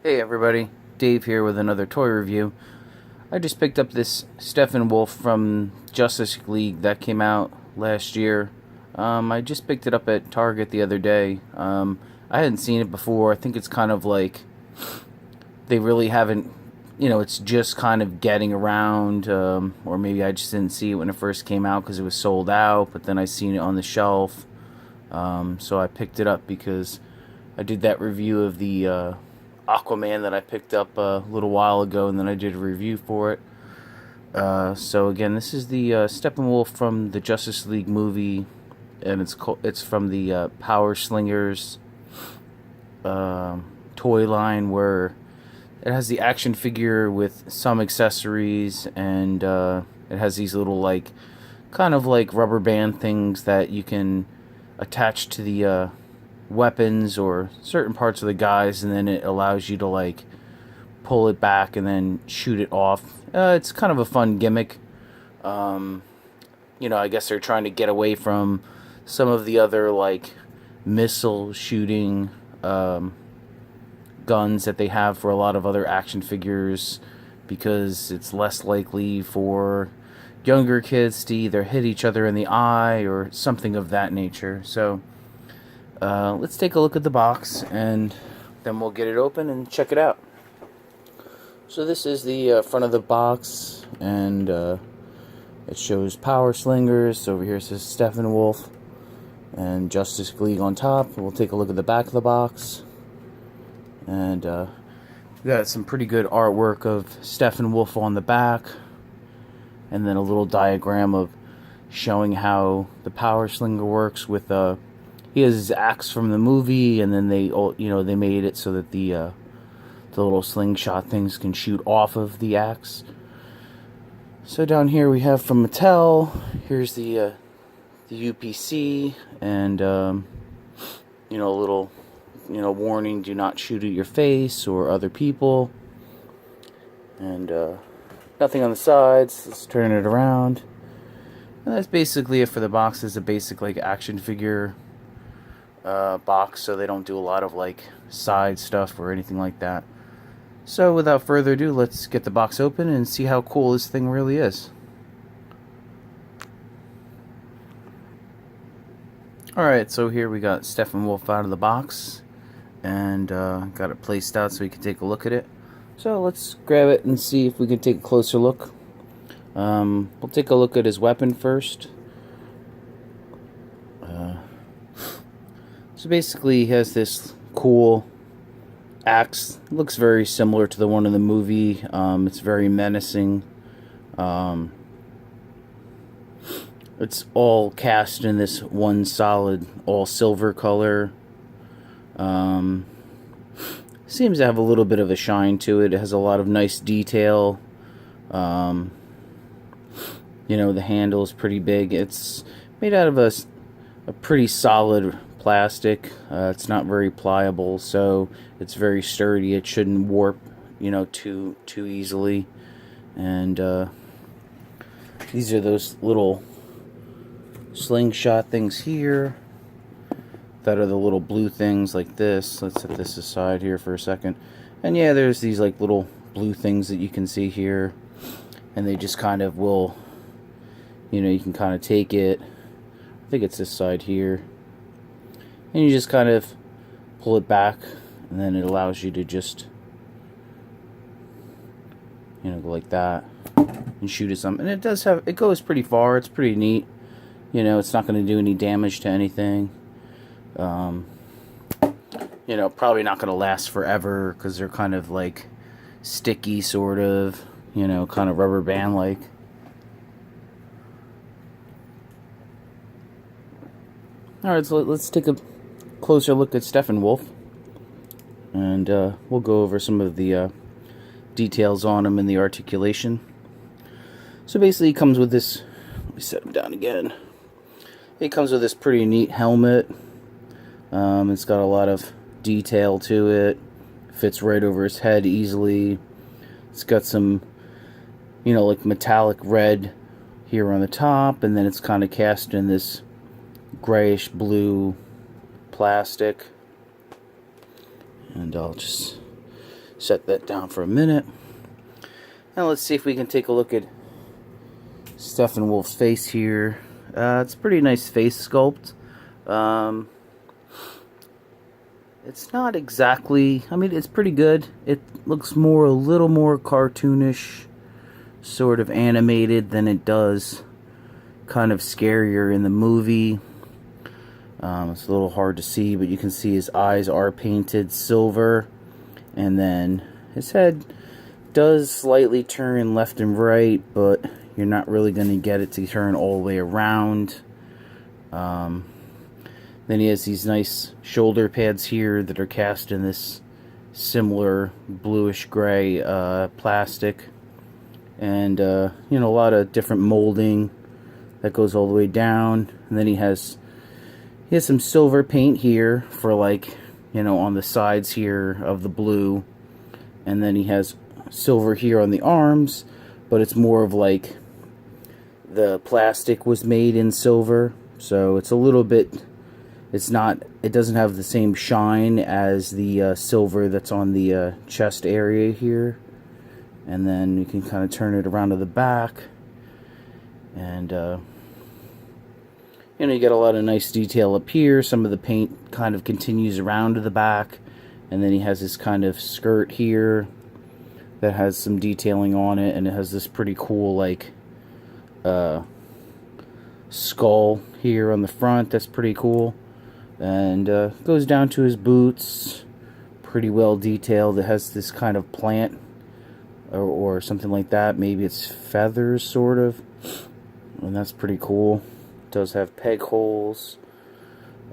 Hey everybody, Dave here with another toy review. I just picked up this Steppenwolf from Justice League that came out last year. I just picked it up at Target the other day. I hadn't seen it before. I think it's kind of like they really haven't, it's just kind of getting around, or maybe I just didn't see it when it first came out because it was sold out, but then I seen it on the shelf. So I picked it up because I did that review of the Aquaman that I picked up a little while ago, and then I did a review for it. So again, this is the Steppenwolf from the Justice League movie, and it's from the Power Slingers toy line, where it has the action figure with some accessories, and it has these little kind of like rubber band things that you can attach to the weapons or certain parts of the guys, and then it allows you to pull it back and then shoot it off. It's kind of a fun gimmick. I guess they're trying to get away from some of the other missile shooting guns that they have for a lot of other action figures, because it's less likely for younger kids to either hit each other in the eye or something of that nature. So let's take a look at the box, and then we'll get it open and check it out. So this is the front of the box, and it shows Power Slingers. Over here it says Steppenwolf and Justice League on top. We'll take a look at the back of the box, and we got some pretty good artwork of Steppenwolf on the back, and then a little diagram of showing how the Power Slinger works with he has his axe from the movie, and then they made it so that the little slingshot things can shoot off of the axe. So down here we have from Mattel. Here's the UPC, and a little warning: do not shoot at your face or other people. And nothing on the sides. Let's turn it around. And that's basically it for the box. It's a basic action figure box, so they don't do a lot of side stuff or anything like that. So without further ado, let's get the box open and see how cool this thing really is. Alright, so here we got Steppenwolf out of the box, and got it placed out so we can take a look at it. So let's grab it and see if we can take a closer look. We'll take a look at his weapon first. So basically he has this cool axe. It looks very similar to the one in the movie. It's very menacing. It's all cast in this one solid all silver color. Seems to have a little bit of a shine to it. It has a lot of nice detail. The handle is pretty big. It's made out of a pretty solid plastic. It's not very pliable, so it's very sturdy. It shouldn't warp, too easily. And these are those little slingshot things here that are the little blue things like this. Let's set this aside here for a second. And yeah, there's these little blue things that you can see here, and they just kind of will, you can kind of take it. I think it's this side here, and you just kind of pull it back, and then it allows you to just go like that and shoot at something. And it goes pretty far. It's pretty neat. It's not going to do any damage to anything. Probably not going to last forever because they're kind of sticky, sort of, kind of rubber band like. Alright, so let's take a closer look at Steppenwolf, and we'll go over some of the details on him and the articulation. So basically he comes with this, let me set him down again. He comes with this pretty neat helmet. It's got a lot of detail to it. Fits right over his head easily. It's got some, metallic red here on the top, and then it's kind of cast in this grayish blue plastic. And I'll just Set that down for a minute. Now let's see if we can take a look at Steppenwolf's face here. It's a pretty nice face sculpt. It's not exactly, I mean, it's pretty good. It looks a little more cartoonish, sort of animated than it does kind of scarier in the movie. It's a little hard to see, but you can see his eyes are painted silver, and then his head does slightly turn left and right, but you're not really going to get it to turn all the way around. Then he has these nice shoulder pads here that are cast in this similar bluish gray plastic, and a lot of different molding that goes all the way down. And then he has some silver paint here for, like, on the sides here of the blue, and then he has silver here on the arms, but it's more of like the plastic was made in silver, so it's a little bit, it doesn't have the same shine as the silver that's on the chest area here. And then you can kind of turn it around to the back, and you get a lot of nice detail up here. Some of the paint kind of continues around to the back, and then he has this kind of skirt here that has some detailing on it, and it has this pretty cool, like, skull here on the front. That's pretty cool. And goes down to his boots, pretty well detailed. It has this kind of plant or something like that. Maybe it's feathers, sort of, and that's pretty cool. It does have peg holes.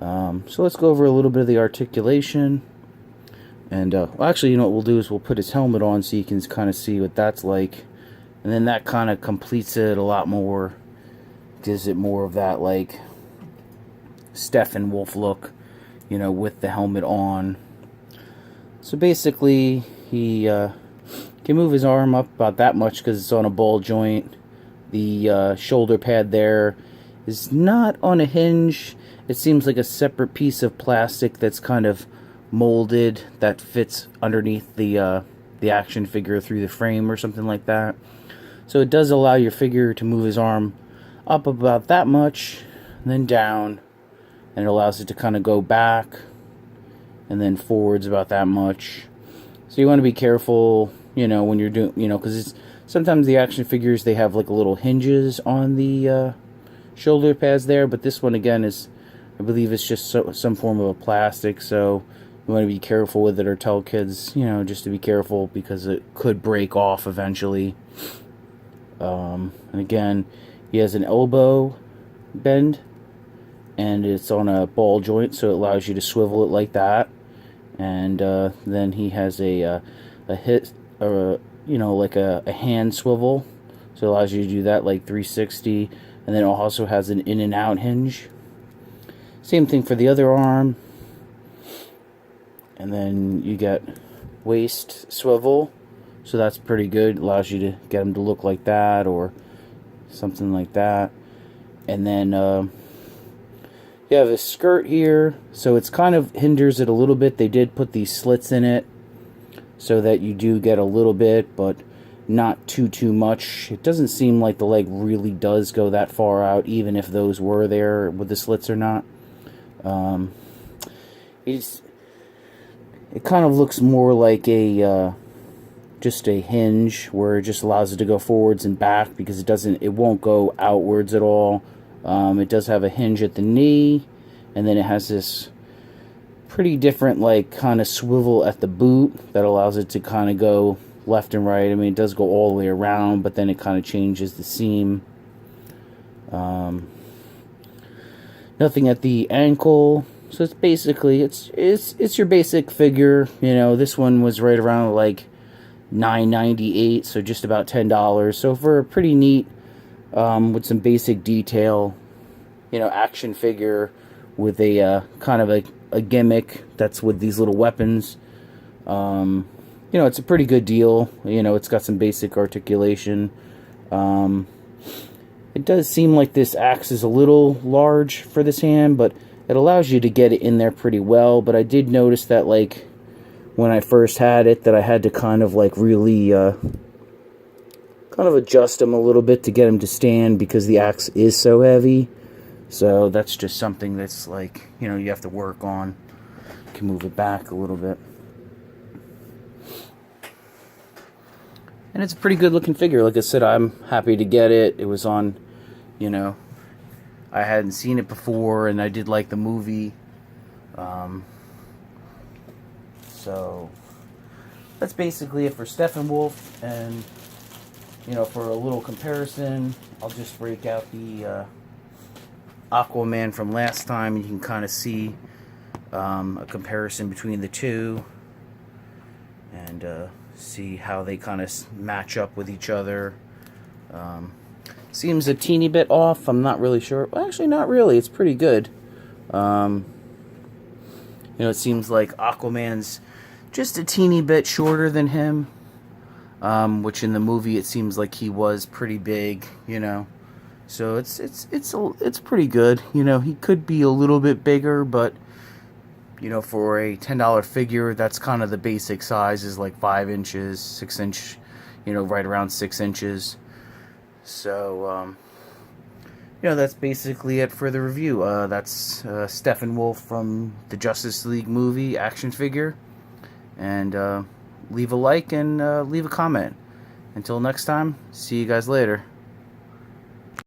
So let's go over a little bit of the articulation. And well, actually, what we'll do is we'll put his helmet on so you can kind of see what that's like, and then that kind of completes it a lot more, gives it more of that, like, Steppenwolf look, with the helmet on. So basically, he can move his arm up about that much because it's on a ball joint. The shoulder pad there is not on a hinge. It seems like a separate piece of plastic that's kind of molded that fits underneath the action figure through the frame or something like that. So it does allow your figure to move his arm up about that much, and then down, and it allows it to kind of go back and then forwards about that much. So you want to be careful, when you're doing, because sometimes the action figures, they have like little hinges on the shoulder pads there, but this one again is, I believe it's just some form of a plastic, so you want to be careful with it, or tell kids, just to be careful because it could break off eventually. And again, he has an elbow bend, and it's on a ball joint, so it allows you to swivel it like that. And then he has a hand swivel, so it allows you to do that like 360. And then it also has an in and out hinge. Same thing for the other arm. And then you get waist swivel, so that's pretty good. It allows you to get him to look like that or something like that. And then you have a skirt here, so it's kind of hinders it a little bit. They did put these slits in it so that you do get a little bit, but not too much. It doesn't seem like the leg really does go that far out, even if those were there with the slits or not. It kind of looks more like just a hinge, where it just allows it to go forwards and back, because it won't go outwards at all. It does have a hinge at the knee, and then it has this pretty different, like, kind of swivel at the boot that allows it to kind of go left and right. I mean, it does go all the way around, but then it kind of changes the seam. Nothing at the ankle, so it's basically it's your basic figure. This one was right around like $9.98, so just about $10. So for a pretty neat, with some basic detail, action figure with a kind of a gimmick that's with these little weapons. It's a pretty good deal. It's got some basic articulation. It does seem like this axe is a little large for this hand, but it allows you to get it in there pretty well. But I did notice that, like, when I first had it that I had to kind of like really kind of adjust him a little bit to get him to stand because the axe is so heavy. So that's just something that's like, you know, you have to work on. You can move it back a little bit. And it's a pretty good looking figure. Like I said, I'm happy to get it. It was on, you know, I hadn't seen it before, and I did like the movie. So that's basically it for Steppenwolf. And you know, for a little comparison, I'll just break out the Aquaman from last time. You can kind of see a comparison between the two, and see how they kind of match up with each other. Seems a teeny bit off. I'm not really sure. Well, actually, not really. It's pretty good. You know, it seems like Aquaman's just a teeny bit shorter than him. Which in the movie it seems like he was pretty big, you know. So it's pretty good. You know, he could be a little bit bigger, but you know, for a $10 figure, that's kind of the basic size, is like 5 inches, 6 inch, you know, right around 6 inches. So you know, that's basically it for the review. That's Steppenwolf from the Justice League movie action figure. And leave a like and leave a comment. Until next time, see you guys later.